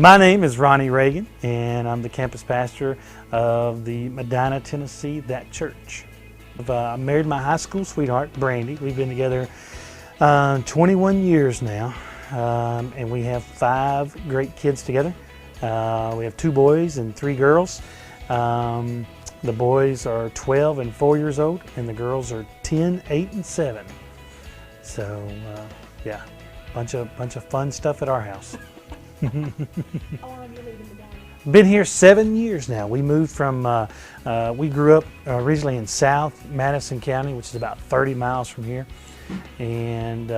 My name is Ronnie Ragan, and I'm the campus pastor of the Medina, Tennessee, That Church. I married my high school sweetheart, Brandy. We've been together 21 years now, and we have 5 great kids together. We have 2 boys and 3 girls. The boys are 12 and 4 years old, and the girls are 10, 8, and 7. So, yeah, bunch of fun stuff at our house. How long have you lived in Medina? Been here 7 years now. We moved from, we grew up originally in South Madison County, which is about 30 miles from here. And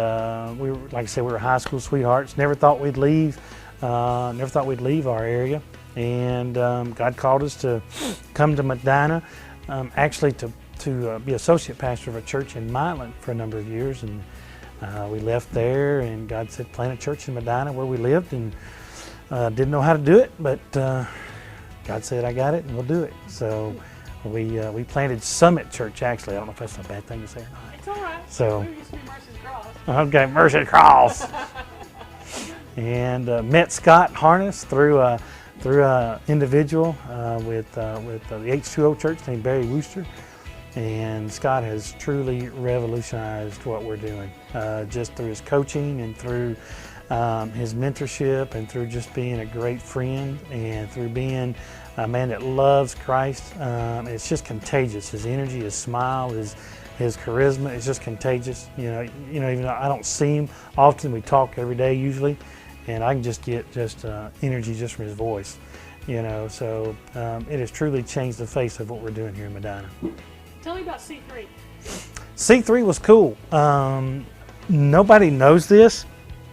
we were, like I said, we were high school sweethearts. Never thought we'd leave our area. And God called us to come to Medina, actually to be associate pastor of a church in Milan for a number of years. And we left there, and God said, plant a church in Medina where we lived, and didn't know how to do it, but God said, I got it, and we'll do it. So we planted Summit Church, actually. I don't know if that's a bad thing to say or not. It's all right. So, We used to be Mercy's Cross. okay, Mercy Cross. And met Scott Harness through a individual with the H2O church named Barry Wooster. And Scott has truly revolutionized what we're doing, just through his coaching and through his mentorship and through just being a great friend and through being a man that loves Christ. It's just contagious. His energy, his smile, his charisma is just contagious. You know, even though I don't see him often, we talk every day usually, and I can just get energy just from his voice. You know, so it has truly changed the face of what we're doing here in Medina. Tell me about C3. C3 was cool. Nobody knows this,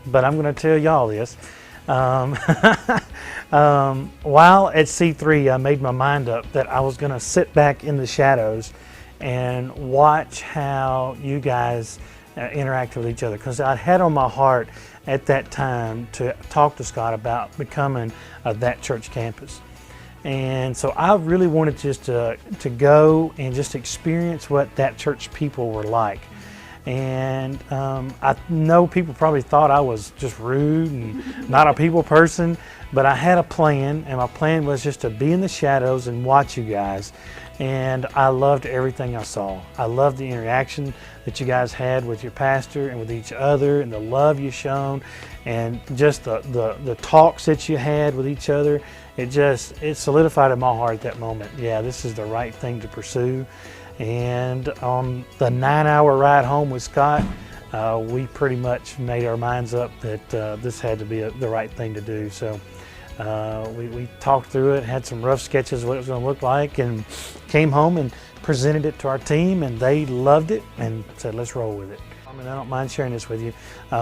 but I'm going to tell y'all this. While at C3, I made my mind up that I was going to sit back in the shadows and watch how you guys interact with each other, because I had on my heart at that time to talk to Scott about becoming That Church campus. And so I really wanted just to go and just experience what That Church people were like. And I know people probably thought I was just rude and not a people person, but I had a plan, and my plan was just to be in the shadows and watch you guys. And I loved everything I saw. I loved the interaction that you guys had with your pastor and with each other, and the love you shown, and just the talks that you had with each other. It solidified in my heart at that moment. Yeah, this is the right thing to pursue. And on the 9-hour ride home with Scott, we pretty much made our minds up that this had to be the right thing to do. So we talked through it, had some rough sketches of what it was going to look like, and came home and presented it to our team, and they loved it and said, let's roll with it. I mean, I don't mind sharing this with you.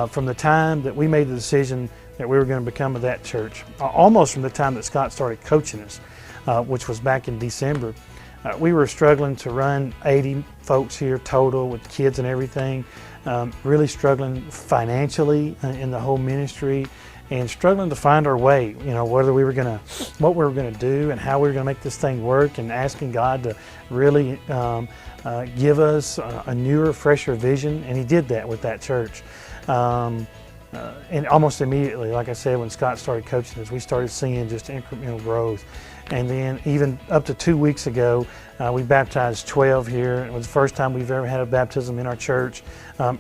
From the time that we made the decision that we were going to become of That Church, almost from the time that Scott started coaching us, which was back in December, we were struggling to run 80 folks here total with kids and everything, really struggling financially in the whole ministry, and struggling to find our way, what we were going to do and how we were going to make this thing work, and asking God to really give us a newer, fresher vision. And He did that with That Church. And almost immediately, like I said, when Scott started coaching us, we started seeing just incremental growth. And then even up to 2 weeks ago, we baptized 12 here. It was the first time we've ever had a baptism in our church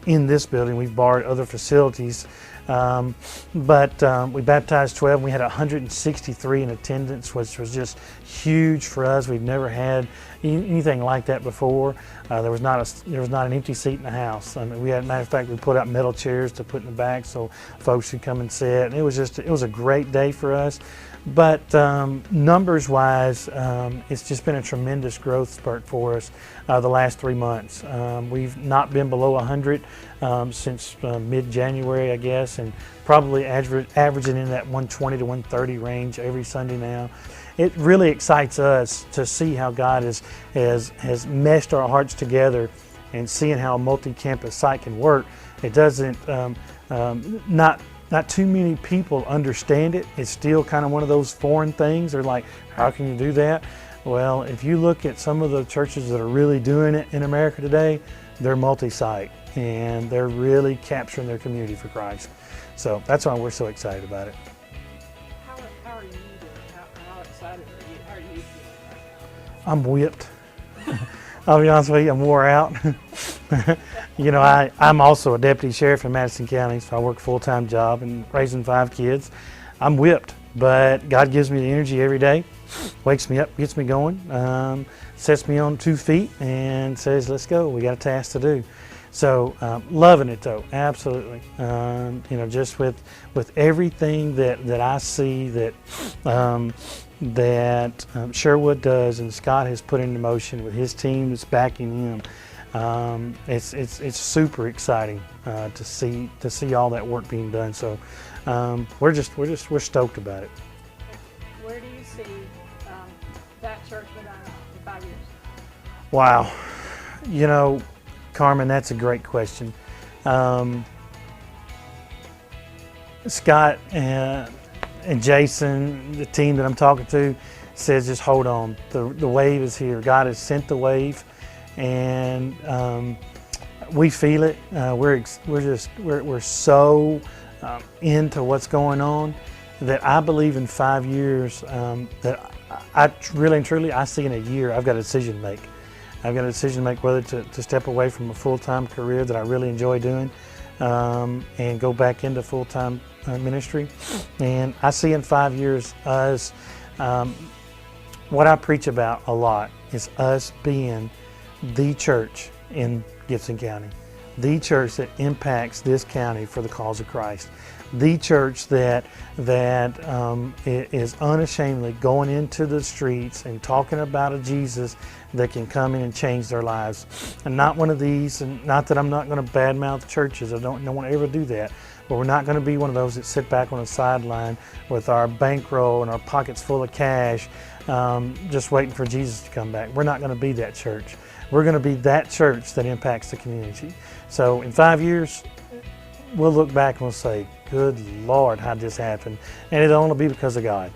in this building. We've borrowed other facilities. But we baptized 12, and we had 163 in attendance, which was just huge for us. We've never had anything like that before. There was not an empty seat in the house. I mean, matter of fact, we put out metal chairs to put in the back so folks could come and sit. And it was a great day for us. But numbers-wise, it's just been a tremendous growth spurt for us the last 3 months. We've not been below 100 since mid-January, I guess, and probably averaging in that 120 to 130 range every Sunday now. It really excites us to see how God has meshed our hearts together, and seeing how a multi-campus site can work. It doesn't not too many people understand it. It's still kind of one of those foreign things. They're like, how can you do that? Well, if you look at some of the churches that are really doing it in America today, they're multi-site, and they're really capturing their community for Christ. So that's why we're so excited about it. How I'm whipped. I'll be honest with you, I'm wore out. You know, I'm also a deputy sheriff in Madison County, so I work a full-time job and raising 5 kids. I'm whipped, but God gives me the energy every day, wakes me up, gets me going, sets me on 2 feet and says, let's go, we got a task to do. So loving it though, absolutely. You know, just with everything that I see that Sherwood does and Scott has put into motion with his team that's backing him. It's super exciting to see all that work being done. So we're stoked about it. Where do you see that church Medina in 5 years? Wow, you know, Carmen, that's a great question. Scott and Jason, the team that I'm talking to, says just hold on. The wave is here. God has sent the wave, and we feel it. We're so into what's going on that I believe in 5 years that I really and truly I see in a year I've got a decision to make. I've got a decision to make whether to step away from a full-time career that I really enjoy doing and go back into full-time ministry. And I see in 5 years us, what I preach about a lot is us being the church in Gibson County, the church that impacts this county for the cause of Christ, the church that is unashamedly going into the streets and talking about a Jesus that can come in and change their lives. And not one of these, and not that I'm not going to badmouth churches, I don't want to ever do that, but we're not going to be one of those that sit back on the sideline with our bankroll and our pockets full of cash, just waiting for Jesus to come back. We're not going to be that church. We're going to be that church that impacts the community. So in 5 years, we'll look back and we'll say, good Lord, how'd this happen? And it'll only be because of God.